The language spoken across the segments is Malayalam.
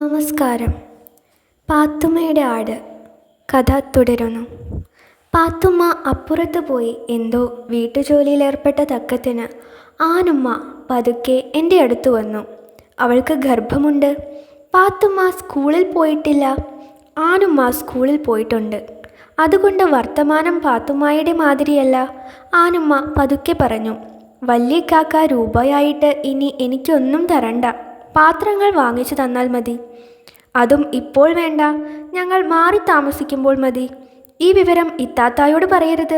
നമസ്കാരം. പാത്തുമ്മയുടെ ആട് കഥ തുടരുന്നു. പാത്തുമ്മ അപ്പുറത്ത് പോയി എന്തോ വീട്ടുജോലിയിലേർപ്പെട്ട തക്കത്തിന് ആനുമ്മ പതുക്കെ എൻ്റെ അടുത്ത് വന്നു. അവൾക്ക് ഗർഭമുണ്ട്. പാത്തുമ്മ സ്കൂളിൽ പോയിട്ടില്ല. ആനുമ്മ സ്കൂളിൽ പോയിട്ടുണ്ട്. അതുകൊണ്ട് വർത്തമാനം പാത്തുമ്മയുടെ മാതിരിയല്ല. ആനുമ്മ പതുക്കെ പറഞ്ഞു, വലിയ കാക്ക രൂപയായിട്ട് ഇനി എനിക്കൊന്നും തരണ്ട, പാത്രങ്ങൾ വാങ്ങിച്ചു തന്നാൽ മതി. അതും ഇപ്പോൾ വേണ്ട, ഞങ്ങൾ മാറി താമസിക്കുമ്പോൾ മതി. ഈ വിവരം ഇത്താത്തായോട് പറയരുത്.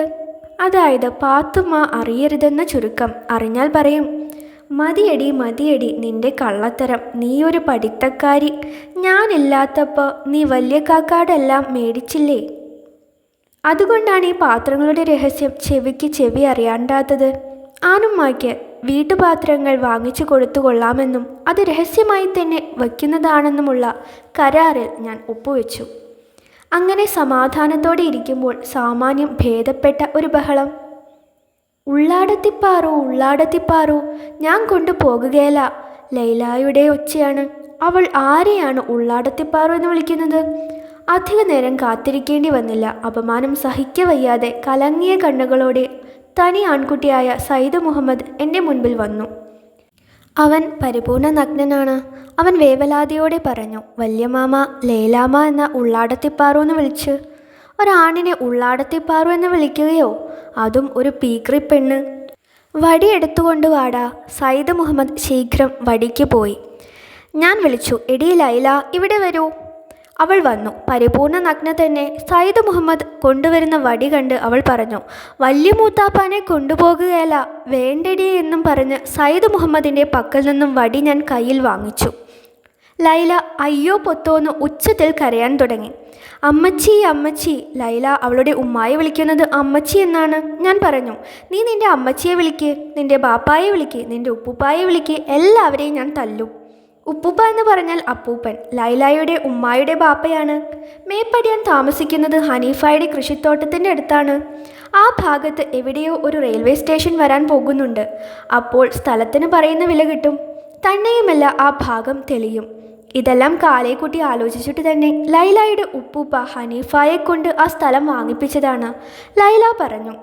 അതായത് പാത്തുമ്മ അറിയരുതെന്ന ചുരുക്കം. അറിഞ്ഞാൽ പറയും, മതിയടി മതിയടി നിന്റെ കള്ളത്തരം, നീയൊരു പഠിത്തക്കാരി, ഞാനില്ലാത്തപ്പോൾ നീ വലിയ കാക്കാടെല്ലാം മേടിച്ചില്ലേ. അതുകൊണ്ടാണ് ഈ പാത്രങ്ങളുടെ രഹസ്യം ചെവിക്ക് ചെവി അറിയാണ്ടാത്തത്. ആനുമ്മയ്ക്ക് വീട്ടുപാത്രങ്ങൾ വാങ്ങിച്ചു കൊടുത്തു കൊള്ളാമെന്നും അത് രഹസ്യമായി തന്നെ വയ്ക്കുന്നതാണെന്നുമുള്ള കരാറിൽ ഞാൻ ഒപ്പുവെച്ചു. അങ്ങനെ സമാധാനത്തോടെ ഇരിക്കുമ്പോൾ സാമാന്യം ഭേദപ്പെട്ട ഒരു ബഹളം. ഉള്ളാടത്തിപ്പാറു ഉള്ളാടത്തിപ്പാറു, ഞാൻ കൊണ്ടുപോകുകയില്ല. ലൈലായുടെ ഒച്ചയാണ്. അവൾ ആരെയാണ് ഉള്ളാടത്തിപ്പാറു എന്ന് വിളിക്കുന്നത്? അധിക നേരം കാത്തിരിക്കേണ്ടി വന്നില്ല. അപമാനം സഹിക്കവയ്യാതെ കലങ്ങിയ കണ്ണുകളോടെ തനി ആൺകുട്ടിയായ സയ്യിദ് മുഹമ്മദ് എൻ്റെ മുൻപിൽ വന്നു. അവൻ പരിപൂർണ നഗ്നനാണ്. അവൻ വേവലാതിയോടെ പറഞ്ഞു, വല്യമാമ ലൈലാമ്മ എന്ന ഉള്ളാടത്തിപ്പാറു എന്ന് വിളിച്ച്. ഒരാണിനെ ഉള്ളാടത്തിപ്പാറു എന്ന് വിളിക്കുകയോ? അതും ഒരു പീക്രി പെണ്ണ്. വടി എടുത്തുകൊണ്ട് വാടാ. സയ്യിദ് മുഹമ്മദ് ശീഘ്രം വടിക്ക് പോയി. ഞാൻ വിളിച്ചു, എടീ ലൈല, ഇവിടെ വരൂ. അവൾ വന്നു. പരിപൂർണ നഗ്ന തന്നെ. സയ്യിദ് മുഹമ്മദ് കൊണ്ടുവരുന്ന വടി കണ്ട് അവൾ പറഞ്ഞു, വലിയ മൂത്താപ്പാനെ കൊണ്ടുപോകുകയല്ല, വേണ്ടടി എന്നും പറഞ്ഞ് സയ്യിദ് മുഹമ്മദിൻ്റെ പക്കൽ നിന്നും വടി ഞാൻ കയ്യിൽ വാങ്ങിച്ചു. ലൈല അയ്യോ പൊത്തോന്ന് ഉച്ചത്തിൽ കരയാൻ തുടങ്ങി. അമ്മച്ചി അമ്മച്ചി. ലൈല അവളുടെ ഉമ്മായെ വിളിക്കുന്നത് അമ്മച്ചി എന്നാണ്. ഞാൻ പറഞ്ഞു, നീ നിൻ്റെ അമ്മച്ചിയെ വിളിക്ക്, നിൻ്റെ ബാപ്പായെ വിളിക്ക്, നിൻ്റെ ഉപ്പുപ്പായെ വിളിക്ക്, എല്ലാവരെയും ഞാൻ തല്ലും. ഉപ്പുപ്പ എന്ന് പറഞ്ഞാൽ അപ്പൂപ്പൻ. ലൈലായുടെ ഉമ്മായുടെ ബാപ്പയാണ്. മേപ്പടിയാൻ താമസിക്കുന്നത് ഹനീഫയുടെ കൃഷിത്തോട്ടത്തിൻ്റെ അടുത്താണ്. ആ ഭാഗത്ത് എവിടെയോ ഒരു റെയിൽവേ സ്റ്റേഷൻ വരാൻ പോകുന്നുണ്ട്. അപ്പോൾ സ്ഥലത്തിന് പറയുന്ന വില കിട്ടും. തന്നെയുമല്ല, ആ ഭാഗം തെളിയും. ഇതെല്ലാം കാലേക്കുട്ടി ആലോചിച്ചിട്ട് തന്നെ ലൈലായുടെ ഉപ്പൂപ്പ ഹനീഫയെ കൊണ്ട് ആ സ്ഥലം വാങ്ങിപ്പിച്ചതാണ്. ലൈല പറഞ്ഞു,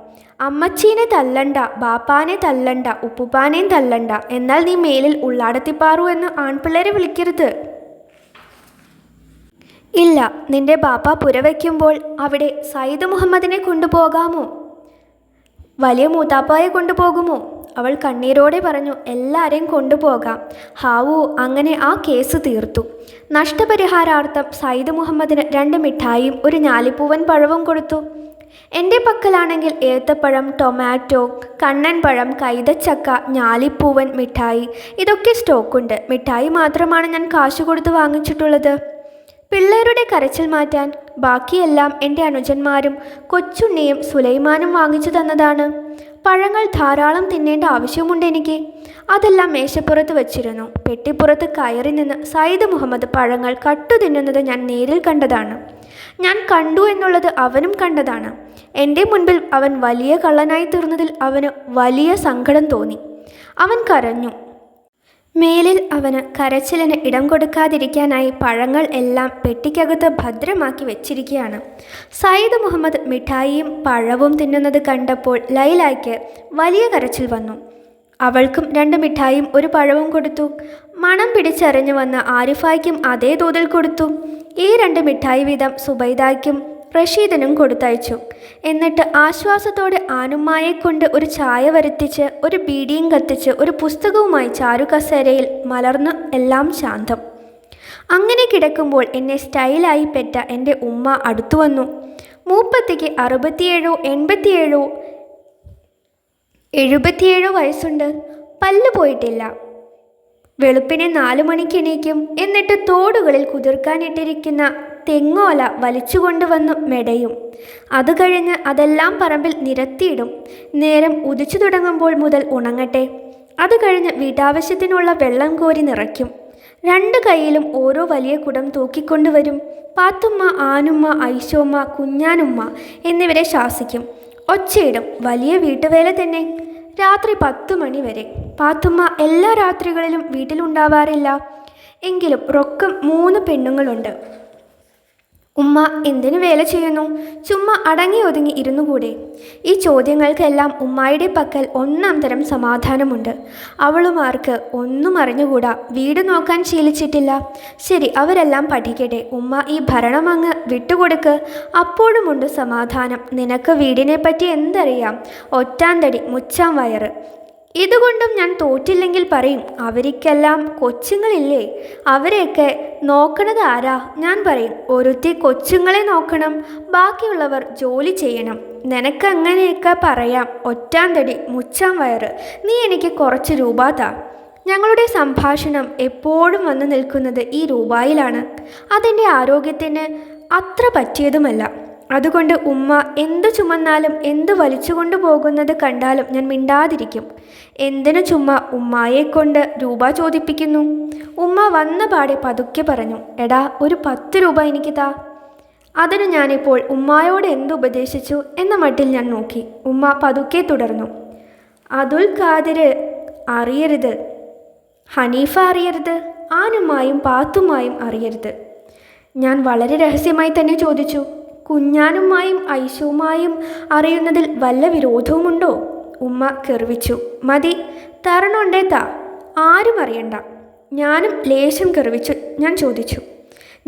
അമ്മച്ചീനെ തല്ലണ്ട, ബാപ്പാനെ തല്ലണ്ട, ഉപ്പുപ്പാനെയും തല്ലണ്ട, എന്നാൽ നീ മേലിൽ ഉള്ളാടത്തിപ്പാറു എന്ന് ആൺപിള്ളേരെ വിളിക്കരുത്. ഇല്ല, നിന്റെ ബാപ്പ പുരവയ്ക്കുമ്പോൾ അവിടെ സയ്യിദ് മുഹമ്മദിനെ കൊണ്ടുപോകാമോ? വലിയ മൂത്താപ്പായെ കൊണ്ടുപോകുമോ? അവൾ കണ്ണീരോടെ പറഞ്ഞു, എല്ലാവരെയും കൊണ്ടുപോകാം. ഹാവു അങ്ങനെ ആ കേസ് തീർത്തു. നഷ്ടപരിഹാരാർത്ഥം സയ്യിദ് മുഹമ്മദിന് 2 മിഠായിയും ഒരു ഞാലിപ്പൂവൻ പഴവും കൊടുത്തു. എൻ്റെ പക്കലാണെങ്കിൽ ഏത്തപ്പഴം, ടൊമാറ്റോ, കണ്ണൻ പഴം, കൈതച്ചക്ക, ഞാലിപ്പൂവൻ, മിഠായി ഇതൊക്കെ സ്റ്റോക്കുണ്ട്. മിഠായി മാത്രമാണ് ഞാൻ കാശ് കൊടുത്ത് വാങ്ങിച്ചിട്ടുള്ളത്. പിള്ളേരുടെ കരച്ചിൽ മാറ്റാൻ. ബാക്കിയെല്ലാം എൻ്റെ അനുജന്മാരും കൊച്ചുണ്ണിയും സുലൈമാനും വാങ്ങിച്ചു തന്നതാണ്. പഴങ്ങൾ ധാരാളം തിന്നേണ്ട ആവശ്യമുണ്ട് എനിക്ക്. അതെല്ലാം മേശപ്പുറത്ത് വച്ചിരുന്നു. പെട്ടിപ്പുറത്ത് കയറി നിന്ന് സയ്യിദ് മുഹമ്മദ് പഴങ്ങൾ കട്ടു തിന്നുന്നത് ഞാൻ നേരിൽ കണ്ടതാണ്. ഞാൻ കണ്ടു എന്നുള്ളത് അവനും കണ്ടതാണ്. എൻ്റെ മുൻപിൽ അവൻ വലിയ കള്ളനായി തീർന്നതിൽ അവന് വലിയ സങ്കടം തോന്നി. അവൻ കരഞ്ഞു. മേലിൽ അവന് കരച്ചിലിന് ഇടം കൊടുക്കാതിരിക്കാനായി പഴങ്ങൾ എല്ലാം പെട്ടിക്കകത്ത് ഭദ്രമാക്കി വെച്ചിരിക്കുകയാണ്. സയ്യിദ് മുഹമ്മദ് മിഠായിയും പഴവും തിന്നുന്നത് കണ്ടപ്പോൾ ലൈലായ്ക്ക് വലിയ കരച്ചിൽ വന്നു. അവൾക്കും 2 മിഠായിയും ഒരു പഴവും കൊടുത്തു. മണം പിടിച്ചറിഞ്ഞു വന്ന ആരിഫായ്ക്കും അതേ തോതിൽ കൊടുത്തു. ഈ 2 മിഠായി വീതം സുബൈദായ്ക്കും റഷീദിനും കൊടുത്തയച്ചു. എന്നിട്ട് ആശ്വാസത്തോടെ ആനുമ്മായെ കൊണ്ട് ഒരു ചായ വരുത്തിച്ച് ഒരു ബീഡിയും കത്തിച്ച് ഒരു പുസ്തകവുമായി ചാരുകസേരയിൽ മലർന്നു. എല്ലാം ശാന്തം. അങ്ങനെ കിടക്കുമ്പോൾ എന്നെ സ്റ്റൈലായി പെറ്റ എൻ്റെ ഉമ്മ അടുത്തു വന്നു. മൂപ്പത്തിക്ക് 67, 87, 77 വയസ്സുണ്ട്. പല്ല് പോയിട്ടില്ല. വെളുപ്പിനെ 4 മണിക്ക് എണീക്കും. എന്നിട്ട് തോടുകളിൽ കുതിർക്കാനിട്ടിരിക്കുന്ന തെങ്ങോല വലിച്ചുകൊണ്ടുവന്നു മെടയും. അത് കഴിഞ്ഞ് അതെല്ലാം പറമ്പിൽ നിരത്തിയിടും. നേരം ഉദിച്ചു തുടങ്ങുമ്പോൾ മുതൽ ഉണങ്ങട്ടെ. അത് കഴിഞ്ഞ് വീട്ടാവശ്യത്തിനുള്ള വെള്ളം കോരി നിറയ്ക്കും. 2 കൈയിലും ഓരോ വലിയ കുടം തൂക്കിക്കൊണ്ടുവരും. പാത്തുമ്മ, ആനുമ്മ, ഐശോമ്മ, കുഞ്ഞാനുമ്മ എന്നിവരെ ശാസിക്കും. ഒച്ചയിടും. വലിയ വീട്ടുവേല തന്നെ. രാത്രി 10 മണി വരെ. പാത്തുമ്മ എല്ലാ രാത്രികളിലും വീട്ടിലുണ്ടാവാറില്ല. എങ്കിലും റൊക്കം 3 പെണ്ണുങ്ങളുണ്ട്. ഉമ്മ എന്തിനു വേല ചെയ്യുന്നു? ചുമ്മാ അടങ്ങി ഒതുങ്ങി ഇരുന്നുകൂടെ? ഈ ചോദ്യങ്ങൾക്കെല്ലാം ഉമ്മായുടെ പക്കൽ ഒന്നാം തരം സമാധാനമുണ്ട്. അവളുമാർക്ക് ഒന്നും അറിഞ്ഞുകൂടാ, വീട് നോക്കാൻ ശീലിച്ചിട്ടില്ല. ശരി, അവരെല്ലാം പഠിക്കട്ടെ, ഉമ്മ ഈ ഭരണം അങ്ങ് വിട്ടുകൊടുക്ക്. അപ്പോഴുമുണ്ട് സമാധാനം. നിനക്ക് വീടിനെപ്പറ്റി എന്തറിയാം? ഒറ്റാന്തടി, മുച്ചാം വയറ്. ഇതുകൊണ്ടും ഞാൻ തോറ്റില്ലെങ്കിൽ പറയും, അവർക്കെല്ലാം കൊച്ചുങ്ങളില്ലേ, അവരെയൊക്കെ നോക്കണത് ആരാ? ഞാൻ പറയും, ഒരുത്തി കൊച്ചുങ്ങളെ നോക്കണം, ബാക്കിയുള്ളവർ ജോലി ചെയ്യണം. നിനക്കങ്ങനെയൊക്കെ പറയാം. ഒറ്റാന്തടി, മുച്ചാം വയറ്. നീ എനിക്ക് കുറച്ച് രൂപ താ. ഞങ്ങളുടെ സംഭാഷണം എപ്പോഴും വന്നു നിൽക്കുന്നത് ഈ രൂപയിലാണ്. അതെൻ്റെ ആരോഗ്യത്തിന് അത്ര പറ്റിയതുമല്ല. അതുകൊണ്ട് ഉമ്മ എന്തു ചുമന്നാലും എന്തു വലിച്ചുകൊണ്ടു പോകുന്നത് കണ്ടാലും ഞാൻ മിണ്ടാതിരിക്കും. എന്തിനു ചുമ്മാ ഉമ്മായെക്കൊണ്ട് രൂപ ചോദിപ്പിക്കുന്നു? ഉമ്മ വന്ന പാടെ പതുക്കെ പറഞ്ഞു, എടാ, ഒരു 10 രൂപ എനിക്ക് താ. അതിന് ഞാനിപ്പോൾ ഉമ്മായോട് എന്തുപദേശിച്ചു എന്ന മട്ടിൽ ഞാൻ നോക്കി. ഉമ്മ പതുക്കെ തുടർന്നു, അതുൽ ഖാദിർ അറിയരുത്, ഹനീഫ അറിയരുത്, ആനുമായും പാത്തുമായും അറിയരുത്. ഞാൻ വളരെ രഹസ്യമായി തന്നെ ചോദിച്ചു, കുഞ്ഞാനുമായും ഐശുവുമായും അറിയുന്നതിൽ വല്ല വിരോധവുമുണ്ടോ? ഉമ്മ കെറിവിച്ചു. മതി, തരണുണ്ടേ താ, ആരും അറിയണ്ട. ഞാനും ലേശം കെറിവിച്ചു. ഞാൻ ചോദിച്ചു,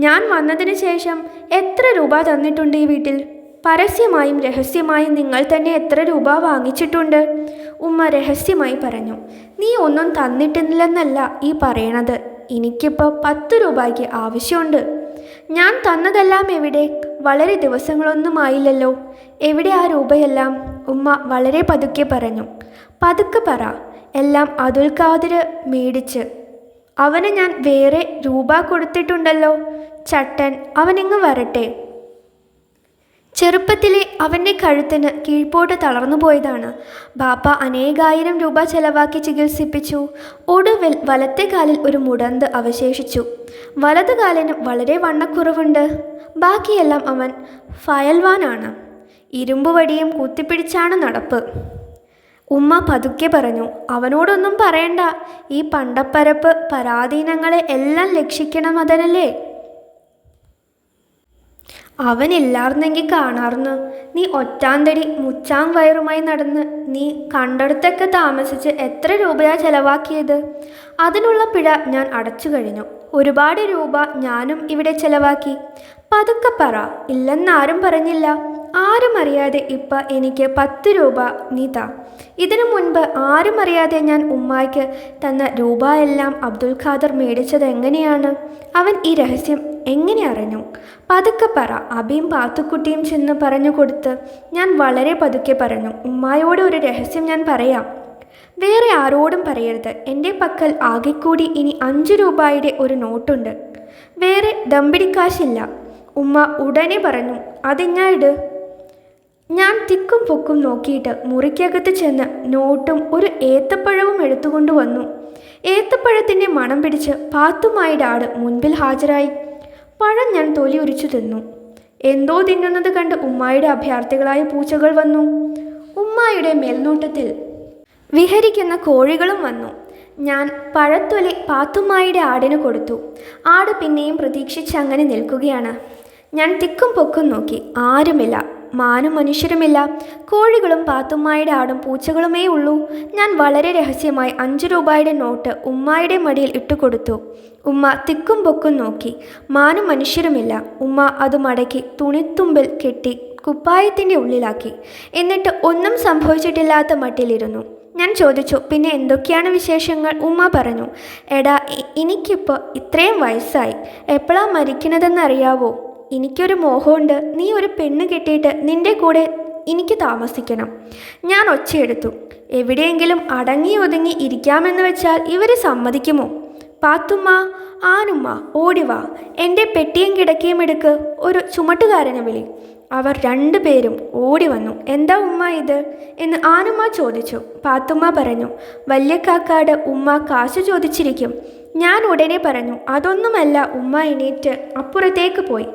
ഞാൻ വന്നതിന് ശേഷം എത്ര രൂപ തന്നിട്ടുണ്ട് ഈ വീട്ടിൽ? പരസ്യമായും രഹസ്യമായും നിങ്ങൾ തന്നെ എത്ര രൂപ വാങ്ങിച്ചിട്ടുണ്ട്? ഉമ്മ രഹസ്യമായി പറഞ്ഞു, നീ ഒന്നും തന്നിട്ടില്ലെന്നല്ല ഈ പറയണത്. എനിക്കിപ്പോൾ 10 രൂപയ്ക്ക് ആവശ്യമുണ്ട്. ഞാൻ തന്നതെല്ലാം എവിടെ? വളരെ ദിവസങ്ങളൊന്നും ആയില്ലല്ലോ. എവിടെ ആ രൂപയെല്ലാം? ഉമ്മ വളരെ പതുക്കെ പറഞ്ഞു. പതുക്കെ പറ. എല്ലാം അതുൽ ഖാദിർ മേടിച്ച്. അവന് ഞാൻ വേറെ രൂപ കൊടുത്തിട്ടുണ്ടല്ലോ. ചട്ടൻ, അവനിങ്ങ് വരട്ടെ. ചെറുപ്പത്തിലെ അവൻ്റെ കഴുത്തിന് കീഴ്പോട്ട് തളർന്നു പോയതാണ്. ബാപ്പ അനേകായിരം രൂപ ചെലവാക്കി ചികിത്സിപ്പിച്ചു. ഒടുവിൽ വലത്തെ കാലിൽ ഒരു മുടന്ത് അവശേഷിച്ചു. വലതു കാലിന് വളരെ വണ്ണക്കുറവുണ്ട്. ബാക്കിയെല്ലാം അവൻ ഫയൽവാനാണ്. ഇരുമ്പുവടിയും കുത്തിപ്പിടിച്ചാണ് നടപ്പ്. ഉമ്മ പതുക്കെ പറഞ്ഞു, അവനോടൊന്നും പറയണ്ട. ഈ പണ്ടപ്പരപ്പ് പരാധീനങ്ങളെ എല്ലാം ലക്ഷിക്കണമതനല്ലേ. അവനില്ലാർന്നെങ്കിൽ കാണാർന്ന്. നീ ഒറ്റാന്തടി മുച്ചാം വയറുമായി നടന്ന് നീ കണ്ടടുത്തൊക്കെ താമസിച്ച് എത്ര രൂപയാ ചെലവാക്കിയത്? അതിനുള്ള പിഴ ഞാൻ അടച്ചു കഴിഞ്ഞു. ഒരുപാട് രൂപ ഞാനും ഇവിടെ ചെലവാക്കി. പതുക്കെ പറ. ഇല്ലെന്നാരും പറഞ്ഞില്ല. ആരും അറിയാതെ ഇപ്പം എനിക്ക് 10 രൂപ നീ താ. ഇതിനു മുൻപ് ആരും അറിയാതെ ഞാൻ ഉമ്മായ്ക്ക് തന്ന രൂപ എല്ലാം അബ്ദുൽ ഖാദർ മേടിച്ചത് എങ്ങനെയാണ്? അവൻ ഈ രഹസ്യം എങ്ങനെ അറിഞ്ഞു? പതുക്കെ പറ. അബിയും പാത്തുക്കുട്ടിയും ചെന്ന് പറഞ്ഞു കൊടുത്ത് ഞാൻ വളരെ പതുക്കെ പറഞ്ഞു, ഉമ്മായോട് ഒരു രഹസ്യം ഞാൻ പറയാം. വേറെ ആരോടും പറയരുത്. എൻ്റെ പക്കൽ ആകെക്കൂടി ഇനി 5 രൂപയുടെ ഒരു നോട്ടുണ്ട്. വേറെ ദമ്പിടിക്കാശില്ല. ഉമ്മ ഉടനെ പറഞ്ഞു, അതിഞ്ഞാ ഇട്. ഞാൻ തിക്കും പൊക്കും നോക്കിയിട്ട് മുറിക്കകത്ത് ചെന്ന് നോട്ടും ഒരു ഏത്തപ്പഴവും എടുത്തുകൊണ്ട് വന്നു. ഏത്തപ്പഴത്തിൻ്റെ മണം പിടിച്ച് പാത്തുമായുടെ ആട് മുൻപിൽ ഹാജരായി. പഴം ഞാൻ തൊലി ഉരിച്ചു തിന്നു. എന്തോ തിന്നുന്നത് കണ്ട് ഉമ്മായുടെ അഭ്യർത്ഥികളായ പൂച്ചകൾ വന്നു. ഉമ്മായുടെ മേൽനോട്ടത്തിൽ വിഹരിക്കുന്ന കോഴികളും വന്നു. ഞാൻ പഴത്തൊലി പാത്തുമായുടെ ആടിന് കൊടുത്തു. ആട് പിന്നെയും പ്രതീക്ഷിച്ച് അങ്ങനെ നിൽക്കുകയാണ്. ഞാൻ തിക്കും പൊക്കും നോക്കി. ആരുമില്ല. മാനും മനുഷ്യരുമില്ല. കോഴികളും പാത്തുമ്മായുടെ ആടും പൂച്ചകളുമേ ഉള്ളൂ. ഞാൻ വളരെ രഹസ്യമായി 5 രൂപയുടെ നോട്ട് ഉമ്മായുടെ മടിയിൽ ഇട്ടുകൊടുത്തു. ഉമ്മ തിക്കും പൊക്കും നോക്കി. മാനും മനുഷ്യരുമില്ല. ഉമ്മ അത് മടക്കി തുണിത്തുമ്പിൽ കെട്ടി കുപ്പായത്തിൻ്റെ ഉള്ളിലാക്കി. എന്നിട്ട് ഒന്നും സംഭവിച്ചിട്ടില്ലാത്ത മട്ടിലിരുന്നു. ഞാൻ ചോദിച്ചു, പിന്നെ എന്തൊക്കെയാണ് വിശേഷങ്ങൾ? ഉമ്മ പറഞ്ഞു, എടാ, എനിക്കിപ്പോൾ ഇത്രയും വയസ്സായി. എപ്പോഴാ മരിക്കണതെന്നറിയാവോ? എനിക്കൊരു മോഹമുണ്ട്. നീ ഒരു പെണ്ണ് കെട്ടിയിട്ട് നിൻ്റെ കൂടെ എനിക്ക് താമസിക്കണം. ഞാൻ ഒച്ചയെടുത്തു. എവിടെയെങ്കിലും അടങ്ങി ഒതുങ്ങി ഇരിക്കാമെന്ന് വെച്ചാൽ ഇവർ സമ്മതിക്കുമോ? പാത്തുമ്മ, ആനുമ്മ, ഓടിവാ. എൻ്റെ പെട്ടിയും കിടക്കയും എടുക്ക്. ഒരു ചുമട്ടുകാരനെ വിളി. അവർ 2 പേരും ഓടി വന്നു. എന്താ ഉമ്മ ഇത് എന്ന് ആനുമ്മ ചോദിച്ചു. പാത്തുമ്മ പറഞ്ഞു, വലിയ കാക്കാട് ഉമ്മ കാശ് ചോദിച്ചിരിക്കും. ഞാൻ ഉടനെ പറഞ്ഞു, അതൊന്നുമല്ല. ഉമ്മ എണീറ്റ് അപ്പുറത്തേക്ക് പോയി.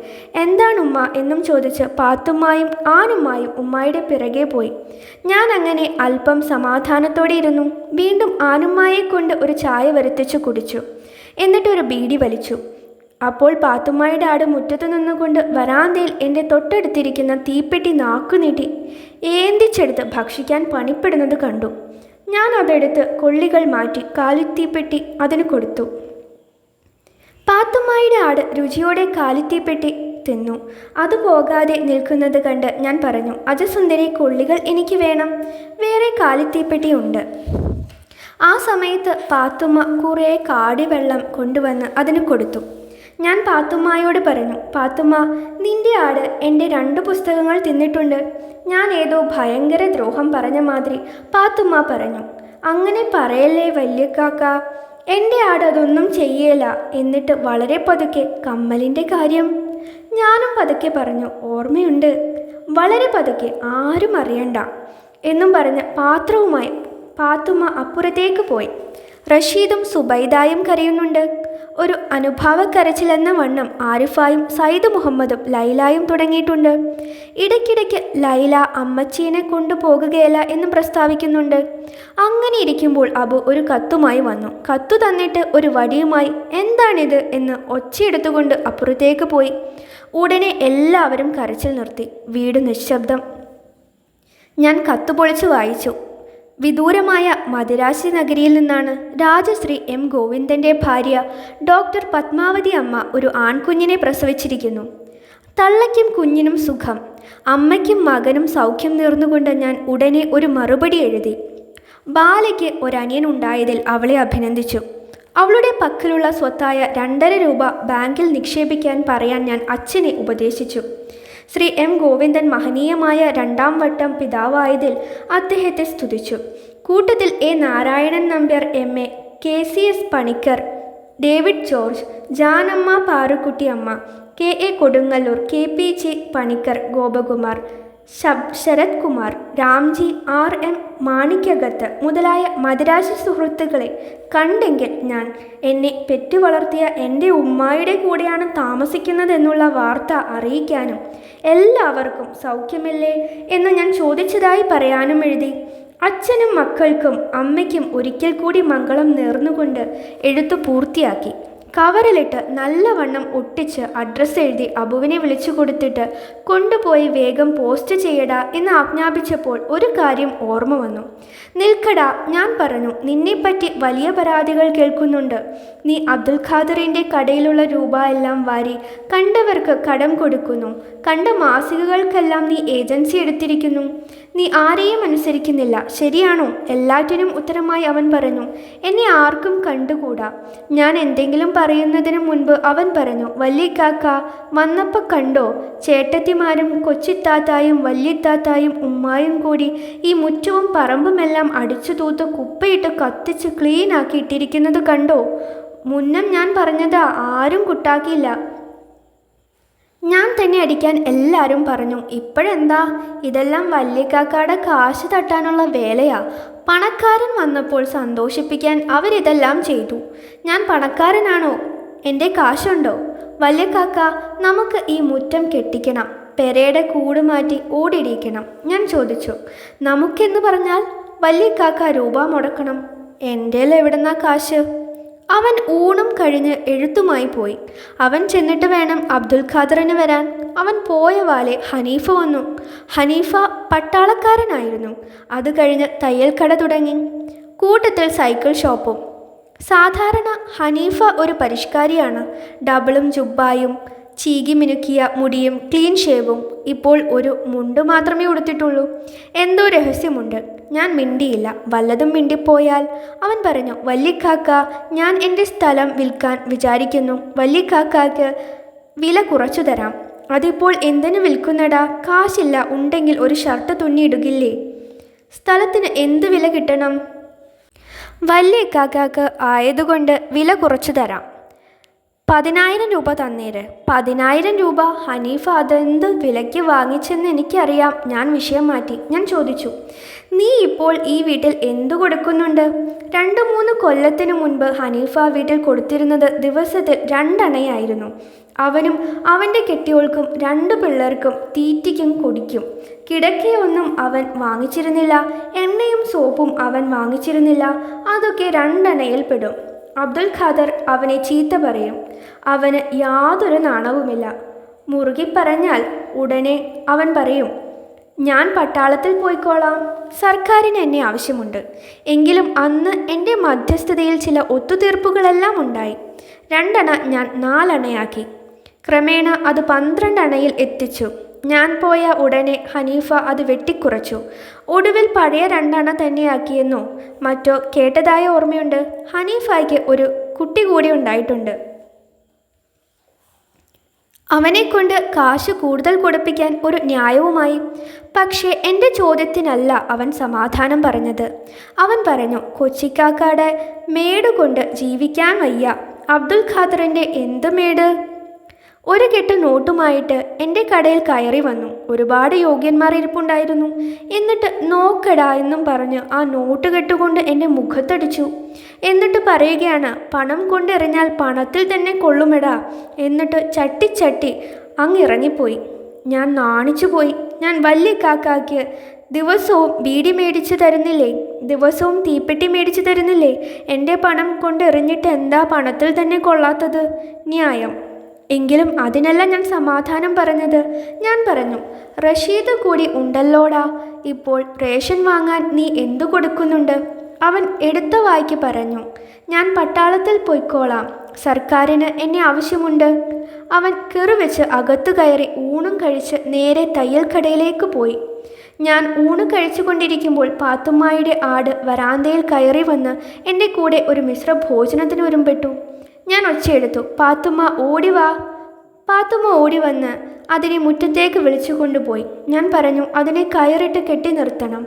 എന്താണ് ഉമ്മ എന്നും ചോദിച്ച് പാത്തുമ്മായും ആനുമ്മായും ഉമ്മായുടെ പിറകെ പോയി. ഞാൻ അങ്ങനെ അല്പം സമാധാനത്തോടെ ഇരുന്നു. വീണ്ടും ആനുമ്മായെ കൊണ്ട് ഒരു ചായ വരുത്തിച്ചു കുടിച്ചു. എന്നിട്ട് ഒരു ബീഡി വലിച്ചു. അപ്പോൾ പാത്തുമ്മായുടെ ആട് മുറ്റത്ത് നിന്നുകൊണ്ട് വരാന്തയിൽ എൻ്റെ തൊട്ടടുത്തിരിക്കുന്ന തീപ്പെട്ടി നാക്കുനീട്ടി ഏന്തിച്ചെടുത്ത് ഭക്ഷിക്കാൻ പണിപ്പെടുന്നത് കണ്ടു. ഞാൻ അതെടുത്ത് കൊള്ളികൾ മാറ്റി കാലിത്തീപ്പെട്ടി അതിന് കൊടുത്തു. പാത്തുമ്മായുടെ ആട് രുചിയോടെ കാലിത്തീപ്പെട്ടി തിന്നു. അത് പോകാതെ നിൽക്കുന്നത് കണ്ട് ഞാൻ പറഞ്ഞു, അജസുന്ദരി, കൊള്ളികൾ എനിക്ക് വേണം. വേറെ കാലിത്തീപ്പെട്ടി ഉണ്ട്. ആ സമയത്ത് പാത്തുമ്മ കുറേ കാടിവെള്ളം കൊണ്ടുവന്ന് അതിന് കൊടുത്തു. ഞാൻ പാത്തുമ്മായോട് പറഞ്ഞു, പാത്തുമ്മ, നിന്റെ ആട് എൻ്റെ 2 പുസ്തകങ്ങൾ തിന്നിട്ടുണ്ട്. ഞാൻ ഏതോ ഭയങ്കര ദ്രോഹം പറഞ്ഞ മാതിരി പാത്തുമ്മ പറഞ്ഞു. അങ്ങനെ പറയല്ലേ വല്യക്കാക്ക, എൻ്റെ ആട് അതൊന്നും ചെയ്യേല. എന്നിട്ട് വളരെ പതുക്കെ, കമ്മലിൻ്റെ കാര്യം? ഞാനും പതുക്കെ പറഞ്ഞു, ഓർമ്മയുണ്ട്, വളരെ പതുക്കെ, ആരും അറിയണ്ട എന്നും പറഞ്ഞ് പാത്രവുമായി പാത്തുമ്മ അപ്പുറത്തേക്ക് പോയി. റഷീദും സുബൈദായും കരയുന്നുണ്ട്. ഒരു അനുഭാവക്കരച്ചിലെന്ന വണ്ണം ആരിഫായും സയ്യിദ് മുഹമ്മദും ലൈലായും തുടങ്ങിയിട്ടുണ്ട്. ഇടയ്ക്കിടയ്ക്ക് ലൈല അമ്മച്ചീനെ കൊണ്ടുപോകുകയില്ല എന്ന് പ്രസ്താവിക്കുന്നുണ്ട്. അങ്ങനെ ഇരിക്കുമ്പോൾ അബു ഒരു കത്തുമായി വന്നു. കത്തു തന്നിട്ട് ഒരു വടിയുമായി എന്താണിത് എന്ന് ഒച്ചയെടുത്തുകൊണ്ട് അപ്പുറത്തേക്ക് പോയി. ഉടനെ എല്ലാവരും കരച്ചിൽ നിർത്തി. വീട് നിശബ്ദം. ഞാൻ കത്തു പൊളിച്ചു വായിച്ചു. വിദൂരമായ മദിരാശി നഗരിയിൽ നിന്നാണ് രാജശ്രീ എം ഗോവിന്ദൻ്റെ ഭാര്യ ഡോക്ടർ പത്മാവതി അമ്മ ഒരു ആൺകുഞ്ഞിനെ പ്രസവിച്ചിരിക്കുന്നു. തള്ളയ്ക്കും കുഞ്ഞിനും സുഖം, അമ്മയ്ക്കും മകനും സൗഖ്യം നേർന്നുകൊണ്ട് ഞാൻ ഉടനെ ഒരു മറുപടി എഴുതി. ബാലയ്ക്ക് ഒരനിയൻ ഉണ്ടായതിൽ അവളെ അഭിനന്ദിച്ചു. അവളുടെ പക്കലുള്ള സ്വത്തായ 2.5 രൂപ ബാങ്കിൽ നിക്ഷേപിക്കാൻ പറയാൻ ഞാൻ അച്ഛനെ ഉപദേശിച്ചു. ശ്രീ എം ഗോവിന്ദൻ മഹനീയമായ 2ാം വട്ടം പിതാവായതിൽ അദ്ദേഹത്തെ സ്തുതിച്ചു. കൂട്ടത്തിൽ A Narayanan Nambiar MA, KCS Panicker, David George, Janamma Parukutty അമ്മ, KA Kodungallur, KPG Panicker, Gopakumar, Sarath Kumar, Ramji, RM മാണിക്യകത്ത് മുതലായ മദിരാശി സുഹൃത്തുക്കളെ കണ്ടെങ്കിൽ ഞാൻ എന്നെ പെറ്റു വളർത്തിയ എൻ്റെ ഉമ്മായുടെ കൂടെയാണ് താമസിക്കുന്നതെന്നുള്ള വാർത്ത അറിയിക്കാനും എല്ലാവർക്കും സൗഖ്യമല്ലേ എന്ന് ഞാൻ ചോദിച്ചതായി പറയാനും എഴുതി. അച്ഛനും മക്കൾക്കും അമ്മയ്ക്കും ഒരിക്കൽ കൂടി മംഗളം നേർന്നുകൊണ്ട് എഴുത്തു പൂർത്തിയാക്കി. കവറിലിട്ട് നല്ലവണ്ണം ഒട്ടിച്ച് അഡ്രസ്സ് എഴുതി അബുവിനെ വിളിച്ചു കൊടുത്തിട്ട് കൊണ്ടുപോയി വേഗം പോസ്റ്റ് ചെയ്യടാ എന്ന് ആജ്ഞാപിച്ചപ്പോൾ ഒരു കാര്യം ഓർമ്മ വന്നു. നിൽക്കടാ, ഞാൻ പറഞ്ഞു, നിന്നെപ്പറ്റി വലിയ പരാതികൾ കേൾക്കുന്നുണ്ട്. നീ അബ്ദുൽ ഖാദറിൻ്റെ കടയിലുള്ള രൂപ എല്ലാം വാരി കണ്ടവർക്ക് കടം കൊടുക്കുന്നു. കണ്ട മാസികകൾക്കെല്ലാം നീ ഏജൻസി എടുത്തിരിക്കുന്നു. നീ ആരെയും അനുസരിക്കുന്നില്ല, ശരിയാണോ? എല്ലാറ്റിനും ഉത്തരമായി അവൻ പറഞ്ഞു, എന്നെ ആർക്കും കണ്ടുകൂടാ. ഞാൻ എന്തെങ്കിലും പറയുന്നതിന് മുൻപ് അവൻ പറഞ്ഞു, വല്യക്കാക്ക വന്നപ്പോൾ കണ്ടോ, ചേട്ടത്തിമാരും കൊച്ചിത്താത്തായും വല്യത്താത്തായും ഉമ്മായും കൂടി ഈ മുറ്റവും പറമ്പുമെല്ലാം അടിച്ചു തൂത്ത് കുപ്പയിട്ട് കത്തിച്ച് ക്ലീൻ ആക്കി ഇട്ടിരിക്കുന്നത് കണ്ടോ? മുന്നം ഞാൻ പറഞ്ഞതാ, ആരും കുട്ടാക്കിയില്ല. ഞാൻ തന്നെ അടിക്കാൻ എല്ലാവരും പറഞ്ഞു. ഇപ്പോഴെന്താ, ഇതെല്ലാം വല്യക്കാക്കയുടെ കാശ് തട്ടാനുള്ള വേലയാ. പണക്കാരൻ വന്നപ്പോൾ സന്തോഷിപ്പിക്കാൻ അവരിതെല്ലാം ചെയ്തു. ഞാൻ പണക്കാരനാണോ? എൻ്റെ കാശുണ്ടോ? വല്യക്കാക്ക, നമുക്ക് ഈ മുറ്റം കെട്ടിക്കണം, പെരയുടെ കൂട് മാറ്റി ഓടിടിക്കണം. ഞാൻ ചോദിച്ചു, നമുക്കെന്ന് പറഞ്ഞാൽ? വല്യക്കാക്ക രൂപ മുടക്കണം. എൻ്റെ എവിടുന്നാ കാശ്? അവൻ ഊണും കഴിഞ്ഞ് എഴുത്തുമായി പോയി. അവൻ ചെന്നിട്ട് വേണം അബ്ദുൽ ഖാദറിന് വരാൻ. അവൻ പോയ വാലെ ഹനീഫ വന്നു. ഹനീഫ പട്ടാളക്കാരനായിരുന്നു. അത് കഴിഞ്ഞ് തയ്യൽക്കട തുടങ്ങി, കൂട്ടത്തിൽ സൈക്കിൾ ഷോപ്പും. സാധാരണ ഹനീഫ ഒരു പരിഷ്കാരിയാണ്. ഡബിളും ജുബ്ബായും ചീകി മിനുക്കിയ മുടിയും ക്ലീൻ ഷേവും. ഇപ്പോൾ ഒരു മുണ്ട് മാത്രമേ ഉടുത്തിട്ടുള്ളൂ. എന്തോ രഹസ്യമുണ്ട്. ഞാൻ മിണ്ടിയില്ല. വല്ലതും മിണ്ടിപ്പോയാൽ അവൻ പറഞ്ഞു, വല്യക്കാക്ക, ഞാൻ എൻ്റെ സ്ഥലം വിൽക്കാൻ വിചാരിക്കുന്നു. വല്യക്കാക്കയ്ക്ക് വില കുറച്ചു തരാം. അതിപ്പോൾ എന്തിനു വിൽക്കുന്നടാ? കാശില്ല, ഉണ്ടെങ്കിൽ ഒരു ഷർട്ട് തുന്നിയിടുകില്ലേ? സ്ഥലത്തിന് എന്ത് വില കിട്ടണം? വല്യക്കാക്കയ്ക്ക് ആയതുകൊണ്ട് വില കുറച്ചു തരാം. 10,000 രൂപ തന്നേര്. 10,000 രൂപ? ഹനീഫ അതെന്ത് വിലയ്ക്ക് വാങ്ങിച്ചെന്ന് എനിക്കറിയാം. ഞാൻ വിഷയം മാറ്റി. ഞാൻ ചോദിച്ചു, നീ ഇപ്പോൾ ഈ വീട്ടിൽ എന്തു കൊടുക്കുന്നുണ്ട്? 2-3 കൊല്ലത്തിനു മുൻപ് ഹനീഫ വീട്ടിൽ കൊടുത്തിരുന്നത് ദിവസത്തിൽ 2 അണയായിരുന്നു. അവനും അവൻ്റെ കെട്ടിയോൾക്കും 2 പിള്ളേർക്കും തീറ്റിക്കും കുടിക്കും. കിടക്കയൊന്നും അവൻ വാങ്ങിച്ചിരുന്നില്ല. എണ്ണയും സോപ്പും അവൻ വാങ്ങിച്ചിരുന്നില്ല. അതൊക്കെ 2 അണയിൽ പെടും. അബ്ദുൽ ഖാദർ അവനെ ചീത്ത പറയും. അവന് യാതൊരു നാണവുമില്ല. മുറുകി പറഞ്ഞാൽ ഉടനെ അവൻ പറയും, ഞാൻ പട്ടാളത്തിൽ പോയിക്കോളാം, സർക്കാരിന് എന്നെ ആവശ്യമുണ്ട്. എങ്കിലും അന്ന് എൻ്റെ മധ്യസ്ഥതയിൽ ചില ഒത്തുതീർപ്പുകളെല്ലാം ഉണ്ടായി. 2 അണ ഞാൻ 4 അണയാക്കി. ക്രമേണ അത് 12 അണയിൽ എത്തിച്ചു. ഞാൻ പോയ ഉടനെ ഹനീഫ അത് വെട്ടിക്കുറച്ചു. ഒടുവിൽ പഴയ 2 അണ തന്നെയാക്കിയെന്നോ മറ്റോ കേട്ടതായ ഓർമ്മയുണ്ട്. ഹനീഫയ്ക്ക് ഒരു കുട്ടി കൂടി ഉണ്ടായിട്ടുണ്ട്. അവനെക്കൊണ്ട് കാശ് കൂടുതൽ കൊടുപ്പിക്കാൻ ഒരു ന്യായവുമായി. പക്ഷേ എൻ്റെ ചോദ്യത്തിനല്ല അവൻ സമാധാനം പറഞ്ഞത്. അവൻ പറഞ്ഞു, കൊച്ചിക്കാക്കാടെ മേടുകൊണ്ട് ജീവിക്കാൻ വയ്യ. അബ്ദുൽ ഖാദറിൻ്റെ എന്ത് മേട്? ഒരു കെട്ട് നോട്ടുമായിട്ട് എൻ്റെ കടയിൽ കയറി വന്നു. ഒരുപാട് യോഗ്യന്മാർ ഇരിപ്പുണ്ടായിരുന്നു. എന്നിട്ട് നോക്കടാ എന്നും പറഞ്ഞ് ആ നോട്ട് കെട്ടുകൊണ്ട് എൻ്റെ മുഖത്തടിച്ചു. എന്നിട്ട് പറയുകയാണ്, പണം കൊണ്ടെറിഞ്ഞാൽ പണത്തിൽ തന്നെ കൊള്ളുമെടാ. എന്നിട്ട് ചട്ടി അങ്ങിറങ്ങിപ്പോയി. ഞാൻ നാണിച്ചു പോയി. ഞാൻ വലിയ കാക്കാക്ക് ദിവസവും ബീഡി മേടിച്ചു തരുന്നില്ലേ? ദിവസവും തീപ്പെട്ടി മേടിച്ചു തരുന്നില്ലേ? എൻ്റെ പണം കൊണ്ടെറിഞ്ഞിട്ട് എന്താ പണത്തിൽ തന്നെ കൊള്ളാത്തത്? ന്യായം. എങ്കിലും അതിനല്ല ഞാൻ സമാധാനം പറഞ്ഞത്. ഞാൻ പറഞ്ഞു, റഷീദ് കൂടി ഉണ്ടല്ലോടാ. ഇപ്പോൾ റേഷൻ വാങ്ങാൻ നീ എന്തു കൊടുക്കുന്നുണ്ട്? അവൻ എടുത്ത വായ്ക്ക് പറഞ്ഞു, ഞാൻ പട്ടാളത്തിൽ പോയിക്കോളാം, സർക്കാരിന് എന്നെ ആവശ്യമുണ്ട്. അവൻ കെറുവെച്ച് അകത്തു കയറി ഊണും കഴിച്ച് നേരെ തയ്യൽ കടയിലേക്ക് പോയി. ഞാൻ ഊണ് കഴിച്ചുകൊണ്ടിരിക്കുമ്പോൾ പാത്തുമ്മായുടെ ആട് വരാന്തയിൽ കയറി വന്ന് എൻ്റെ കൂടെ ഒരു മിശ്ര ഭോജനത്തിന് ഒരുമ്പെട്ടു. ഞാൻ ഒച്ചയെടുത്തു, പാത്തുമ്മ ഓടിവാ. പാത്തുമ്മ ഓടി വന്ന് അതിനെ മുറ്റത്തേക്ക് വിളിച്ചു കൊണ്ടുപോയി. ഞാൻ പറഞ്ഞു, അതിനെ കയറിട്ട് കെട്ടി നിർത്തണം.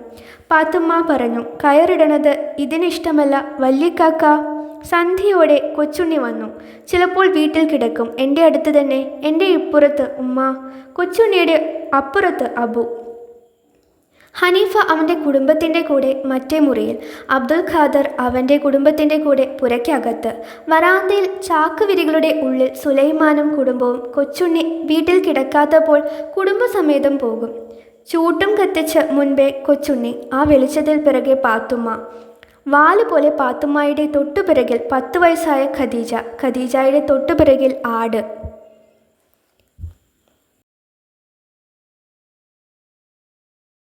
പാത്തുമ്മ പറഞ്ഞു, കയറിടണത് ഇതിനിഷ്ടമല്ല വല്യക്കാക്ക. സന്ധ്യയോടെ കൊച്ചുണ്ണി വന്നു. ചിലപ്പോൾ വീട്ടിൽ കിടക്കും, എൻ്റെ അടുത്ത് തന്നെ. എൻ്റെ ഇപ്പുറത്ത് ഉമ്മ, കൊച്ചുണ്ണിയുടെ അപ്പുറത്ത് അബു. ഹനീഫ അവൻ്റെ കുടുംബത്തിൻ്റെ കൂടെ മറ്റേ മുറിയിൽ, അബ്ദുൽ ഖാദർ അവൻ്റെ കുടുംബത്തിൻ്റെ കൂടെ പുരയ്ക്കകത്ത്. വരാന്തയിൽ ചാക്കുവിരികളുടെ ഉള്ളിൽ സുലൈമാനും കുടുംബവും. കൊച്ചുണ്ണി വീട്ടിൽ കിടക്കാത്തപ്പോൾ കുടുംബസമേതം പോകും. ചൂട്ടും കത്തിച്ച് മുൻപേ കൊച്ചുണ്ണി, ആ വെളിച്ചത്തിൽ പിറകെ പാത്തുമ്മ. വാലുപോലെ പാത്തുമ്മയുടെ തൊട്ടുപിറകിൽ 10 വയസ്സായ ഖദീജ, ഖദീജയുടെ തൊട്ടുപിറകിൽ ആട്.